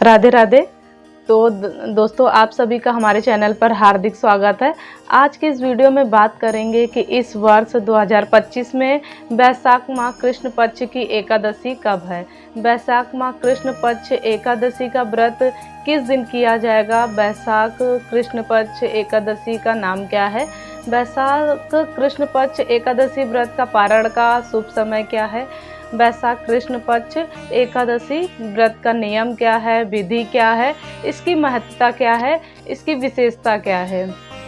राधे राधे। तो दोस्तों, आप सभी का हमारे चैनल पर हार्दिक स्वागत है। आज की इस वीडियो में बात करेंगे कि इस वर्ष 2025 में वैशाख माह कृष्ण पक्ष की एकादशी कब है। वैशाख माह कृष्ण पक्ष एकादशी का व्रत किस दिन किया जाएगा। वैशाख कृष्ण पक्ष एकादशी का नाम क्या है। वैशाख कृष्ण पक्ष एकादशी व्रत का पारण का शुभ समय क्या है। वैशाख कृष्ण पक्ष एकादशी व्रत का नियम क्या है, विधि क्या है, इसकी महत्ता क्या है, इसकी विशेषता क्या है।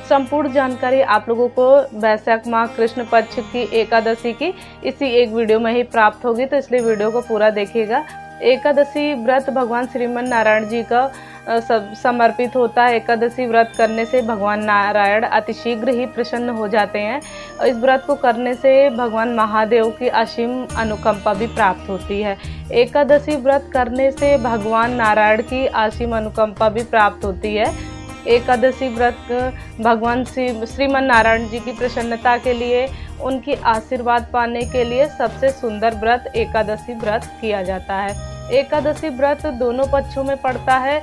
संपूर्ण जानकारी आप लोगों को वैशाख माह कृष्ण पक्ष की एकादशी की इसी एक वीडियो में ही प्राप्त होगी, तो इसलिए वीडियो को पूरा देखिएगा। एकादशी व्रत भगवान श्रीमन नारायण जी का समर्पित होता है। एकादशी व्रत करने से भगवान नारायण अतिशीघ्र ही प्रसन्न हो जाते हैं और इस व्रत को करने से भगवान महादेव की असीम अनुकंपा भी प्राप्त होती है। एकादशी व्रत करने से भगवान नारायण की असीम अनुकंपा भी प्राप्त होती है। एकादशी व्रत भगवान श्रीमन नारायण जी की प्रसन्नता के लिए, उनकी आशीर्वाद पाने के लिए सबसे सुंदर व्रत एकादशी व्रत किया जाता है। एकादशी व्रत दोनों पक्षों में पड़ता है,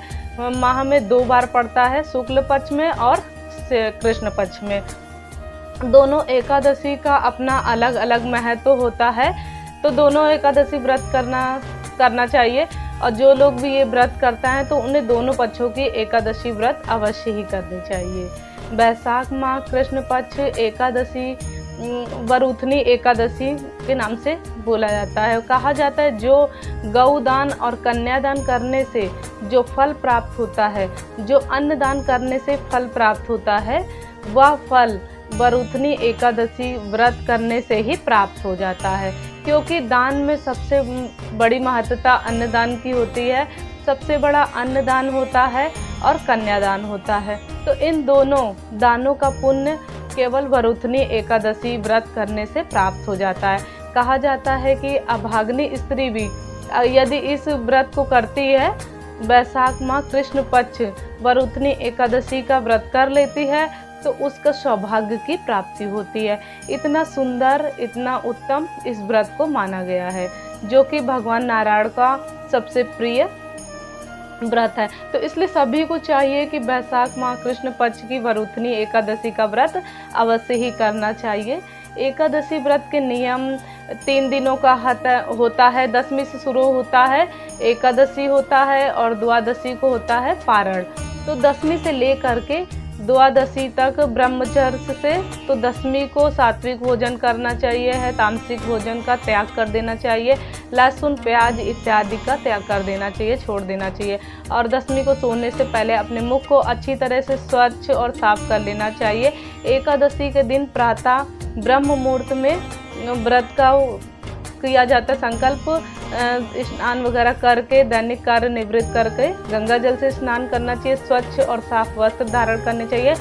माह में 2 बार पड़ता है, शुक्ल पक्ष में और कृष्ण पक्ष में। दोनों एकादशी का अपना अलग अलग महत्व होता है, तो दोनों एकादशी व्रत करना चाहिए। और जो लोग भी ये व्रत करता है तो उन्हें दोनों पक्षों की एकादशी व्रत अवश्य ही करनी चाहिए। वैशाख माह कृष्ण पक्ष एकादशी वरुथनी एकादशी के नाम से बोला जाता है। कहा जाता है जो गौदान और कन्यादान करने से जो फल प्राप्त होता है, जो अन्नदान करने से फल प्राप्त होता है, वह फल वरुथनी एकादशी व्रत करने से ही प्राप्त हो जाता है। क्योंकि दान में सबसे बड़ी महत्वता अन्नदान की होती है। सबसे बड़ा अन्नदान होता है और कन्यादान होता है। तो इन दोनों दानों का पुण्य केवल वरुथनी एकादशी व्रत करने से प्राप्त हो जाता है। कहा जाता है कि अभाग्नि स्त्री भी यदि इस व्रत को करती है, वैशाख माह कृष्ण पक्ष वरुथनी एकादशी का व्रत कर लेती है, तो उसका सौभाग्य की प्राप्ति होती है। इतना सुंदर, इतना उत्तम इस व्रत को माना गया है, जो कि भगवान नारायण का सबसे प्रिय व्रत है। तो इसलिए सभी को चाहिए कि वैशाख माह कृष्ण पक्ष की वरुथनी एकादशी का व्रत अवश्य ही करना चाहिए। एकादशी व्रत के नियम 3 दिनों का होता है। दशमी से शुरू होता है एकादशी होता है और द्वादशी को होता है पारण। तो दशमी से लेकर के द्वादशी तक ब्रह्मचर्य से, तो दशमी को सात्विक भोजन करना चाहिए है, तामसिक भोजन का त्याग कर देना चाहिए, लहसुन प्याज इत्यादि का त्याग कर देना चाहिए, छोड़ देना चाहिए। और दशमी को सोने से पहले अपने मुख को अच्छी तरह से स्वच्छ और साफ कर लेना चाहिए। एकादशी के दिन प्रातः ब्रह्म मुहूर्त में व्रत का किया जाता है संकल्प। स्नान वगैरह करके दैनिक कार्य निवृत्त करके गंगा जल से स्नान करना चाहिए। स्वच्छ और साफ वस्त्र धारण करने चाहिए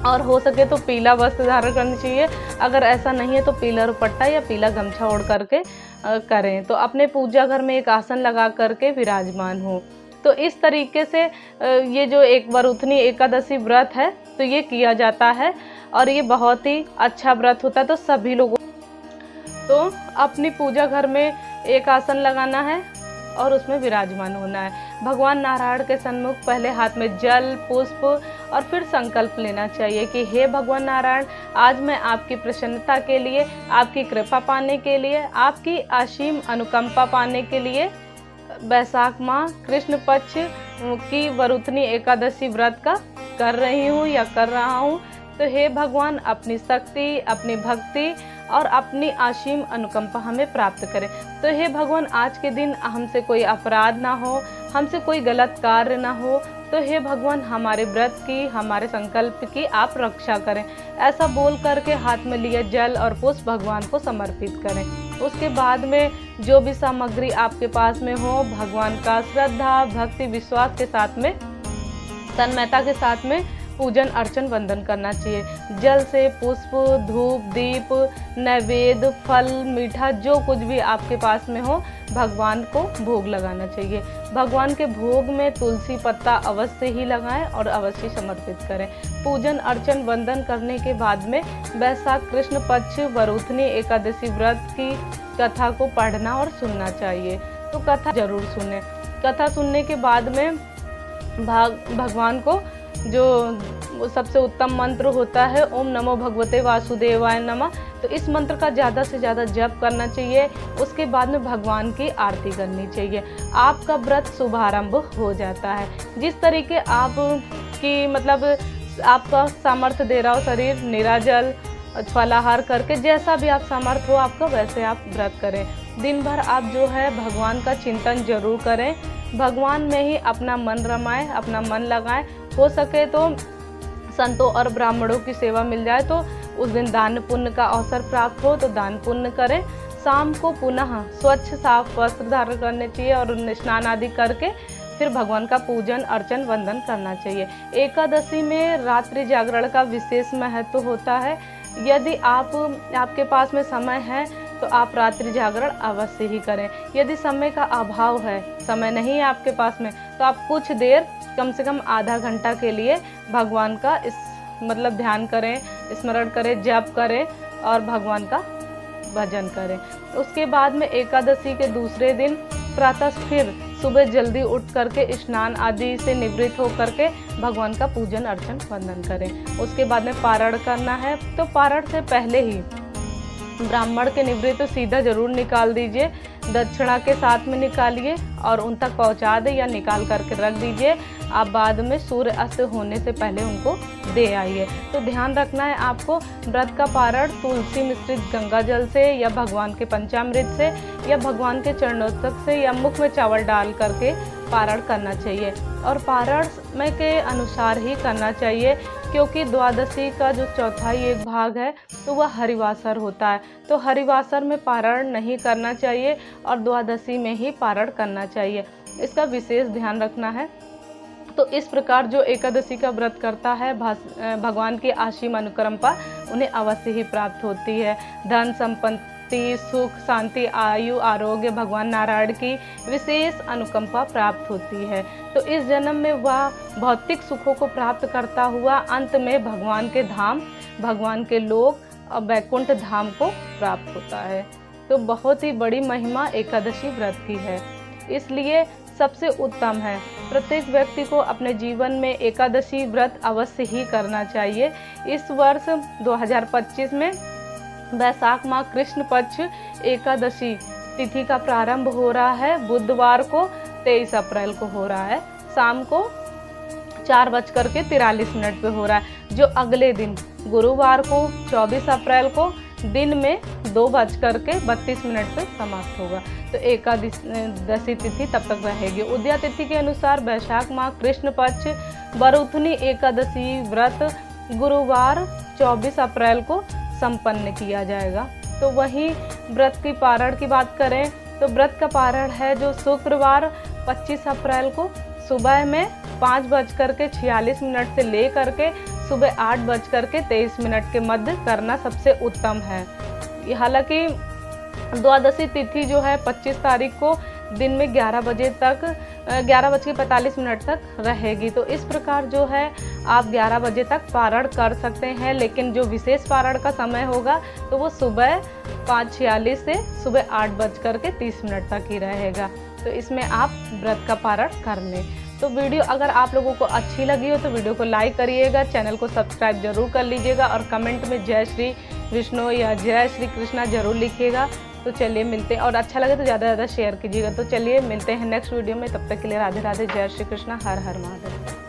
और हो सके तो पीला वस्त्र धारण करनी चाहिए। अगर ऐसा नहीं है तो पीला दुपट्टा या पीला गमछा ओढ़ करके करें। तो अपने पूजा घर में एक आसन लगा करके विराजमान हो। तो इस तरीके से ये जो एक वरुथनी एकादशी व्रत है तो ये किया जाता है और ये बहुत ही अच्छा व्रत होता है। तो सभी लोगों तो अपनी पूजा घर में एक आसन लगाना है और उसमें विराजमान होना है। भगवान नारायण के सन्मुख पहले हाथ में जल, पुष्प और फिर संकल्प लेना चाहिए कि हे भगवान नारायण, आज मैं आपकी प्रसन्नता के लिए, आपकी कृपा पाने के लिए, आपकी असीम अनुकंपा पाने के लिए वैशाख माह कृष्ण पक्ष की वरुथनी एकादशी व्रत का कर रही हूँ या कर रहा हूँ। तो हे भगवान, अपनी शक्ति, अपनी भक्ति और अपनी असीम अनुकंपा हमें प्राप्त करें। तो हे भगवान, आज के दिन हमसे कोई अपराध ना हो, हमसे कोई गलत कार्य ना हो। तो हे भगवान, हमारे व्रत की, हमारे संकल्प की आप रक्षा करें। ऐसा बोल करके हाथ में लिए जल और पुष्प भगवान को समर्पित करें। उसके बाद में जो भी सामग्री आपके पास में हो, भगवान का श्रद्धा, भक्ति, विश्वास के साथ में, तन्मयता के साथ में पूजन अर्चन वंदन करना चाहिए। जल से पुष्प, धूप, दीप, नैवेद्य, फल, मीठा जो कुछ भी आपके पास में हो, भगवान को भोग लगाना चाहिए। भगवान के भोग में तुलसी पत्ता अवश्य ही लगाएं और अवश्य समर्पित करें। पूजन अर्चन वंदन करने के बाद में वैशाख कृष्ण पक्ष वरुथनी एकादशी व्रत की कथा को पढ़ना और सुनना चाहिए। तो कथा जरूर सुने। कथा सुनने के बाद में भगवान को जो सबसे उत्तम मंत्र होता है ओम नमो भगवते वासुदेवाय नमः, तो इस मंत्र का ज़्यादा से ज़्यादा जप करना चाहिए। उसके बाद में भगवान की आरती करनी चाहिए। आपका व्रत शुभारंभ हो जाता है। जिस तरीके आप की मतलब आपका सामर्थ्य दे रहा हो शरीर, निराजल फलाहार करके, जैसा भी आप सामर्थ्य हो आपका वैसे आप व्रत करें। दिन भर आप जो है भगवान का चिंतन जरूर करें, भगवान में ही अपना मन रमाएं, अपना मन लगाएं। हो सके तो संतों और ब्राह्मणों की सेवा मिल जाए तो उस दिन दान पुण्य का अवसर प्राप्त हो तो दान पुण्य करें। शाम को पुनः स्वच्छ साफ वस्त्र धारण करने चाहिए और स्नान आदि करके फिर भगवान का पूजन अर्चन वंदन करना चाहिए। एकादशी में रात्रि जागरण का विशेष महत्व होता है। यदि आपके पास में समय है तो आप रात्रि जागरण अवश्य ही करें। यदि समय का अभाव है, समय नहीं है आपके पास में, तो आप कुछ देर कम से कम आधा घंटा के लिए भगवान का ध्यान करें, स्मरण करें, जप करें और भगवान का भजन करें। उसके बाद में एकादशी के दूसरे दिन प्रातः फिर सुबह जल्दी उठ करके स्नान आदि से निवृत्त हो करके भगवान का पूजन अर्चन वंदन करें। उसके बाद में पारण करना है तो पारण से पहले ही ब्राह्मण के निवृत्त सीधा जरूर निकाल दीजिए, दक्षिणा के साथ में निकालिए और उन तक पहुंचा दे या निकाल करके रख दीजिए। आप बाद में सूर्य अस्त होने से पहले उनको दे आइए। तो ध्यान रखना है आपको, व्रत का पारण तुलसी मिश्रित गंगा जल से या भगवान के पंचामृत से या भगवान के चरणोत्तक से या मुख में चावल डाल करके पारण करना चाहिए और पारण समय के अनुसार ही करना चाहिए, क्योंकि द्वादशी का जो चौथाई एक भाग है तो वह हरिवासर होता है। तो हरिवासर में पारण नहीं करना चाहिए और द्वादशी में ही पारण करना चाहिए। इसका विशेष ध्यान रखना है। तो इस प्रकार जो एकादशी का व्रत करता है भगवान की असीम अनुकंपा उन्हें अवश्य ही प्राप्त होती है। धन संपत्ति, सुख, शांति, आयु, आरोग्य भगवान नारायण की विशेष अनुकंपा प्राप्त होती है। तो इस जन्म में वह भौतिक सुखों को प्राप्त करता हुआ अंत में भगवान के धाम, भगवान के लोक और वैकुंठ धाम को प्राप्त होता है। तो बहुत ही बड़ी महिमा एकादशी व्रत की है, इसलिए सबसे उत्तम है। प्रत्येक व्यक्ति को अपने जीवन में एकादशी व्रत अवश्य ही करना चाहिए। इस वर्ष 2025 में वैशाख माह कृष्ण पक्ष एकादशी तिथि का प्रारंभ हो रहा है। बुधवार को 23 अप्रैल को हो रहा है, शाम को 4:43 पे हो रहा है। जो अगले दिन गुरुवार को 24 अप्रैल को दिन में 2:32 पे समाप्त होगा। तो एकादशी तिथि तब तक रहेगी। उदया तिथि के अनुसार वैशाख माह कृष्ण पक्ष बरुथनी एकादशी व्रत गुरुवार 24 अप्रैल को संपन्न किया जाएगा। तो वहीं व्रत की पारण की बात करें तो व्रत का पारण है जो शुक्रवार 25 अप्रैल को सुबह में 5:46 से ले करके सुबह 8:23 के मध्य करना सबसे उत्तम है। हालांकि द्वादशी तिथि जो है 25 तारीख को दिन में 11:45 तक रहेगी। तो इस प्रकार जो है आप 11 बजे तक पारण कर सकते हैं, लेकिन जो विशेष पारण का समय होगा तो वो सुबह 5:46 से सुबह 8:30 तक ही रहेगा। तो इसमें आप व्रत का पारण कर लें। तो वीडियो अगर आप लोगों को अच्छी लगी हो तो वीडियो को लाइक करिएगा, चैनल को सब्सक्राइब जरूर कर लीजिएगा और कमेंट में जय श्री विष्णु या जय श्री कृष्णा जरूर लिखिएगा। तो चलिए मिलते हैं, और अच्छा लगे तो ज़्यादा से ज़्यादा शेयर कीजिएगा। तो चलिए मिलते हैं नेक्स्ट वीडियो में, तब तक के लिए राधे राधे, जय श्री कृष्णा, हर हर महादेव।